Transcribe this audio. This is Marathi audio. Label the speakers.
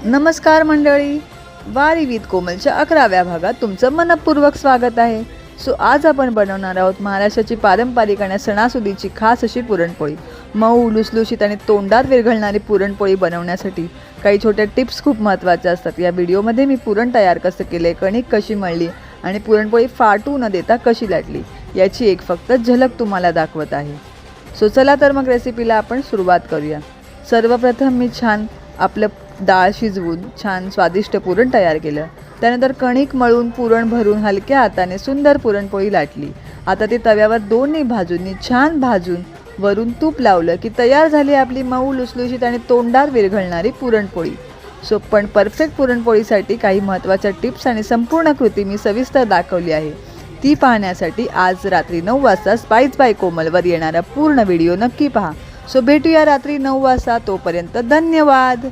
Speaker 1: नमस्कार मंडळी, वारी विथ कोमलच्या 11व्या भागात तुमचं मनपूर्वक स्वागत आहे. आज आपण बनवणार आहोत महाराष्ट्राची पारंपरिक आणि सणासुदीची खास अशी पुरणपोळी. मऊ, लुसलुशीत आणि तोंडात विरघळणारी पुरणपोळी बनवण्यासाठी काही छोट्या टिप्स खूप महत्त्वाच्या असतात. या व्हिडिओमध्ये मी पुरण तयार कसं केले, कणिक कशी मळली आणि पुरणपोळी फाटू न देता कशी लाटली याची एक फक्त झलक तुम्हाला दाखवत आहे. चला तर मग रेसिपीला आपण सुरुवात करूया. सर्वप्रथम मी छान आपलं डाळ शिजवून छान स्वादिष्ट पुरण तयार केलं. त्यानंतर कणिक मळून पुरण भरून हलक्या हाताने सुंदर पुरणपोळी लाटली. आता ती तव्यावर दोन्ही बाजूंनी छान भाजून वरून तूप लावलं की तयार झाली आपली मऊ, लुसलुशीत आणि तोंडात विरघळणारी पुरणपोळी. पण परफेक्ट पुरणपोळीसाठी काही महत्त्वाच्या टिप्स आणि संपूर्ण कृती मी सविस्तर दाखवली आहे. ती पाहण्यासाठी आज रात्री 9 वाजता स्पाइस बाय कोमलवर येणारा पूर्ण व्हिडिओ नक्की पहा. भेटूया रात्री 9 वाजता. तोपर्यंत धन्यवाद.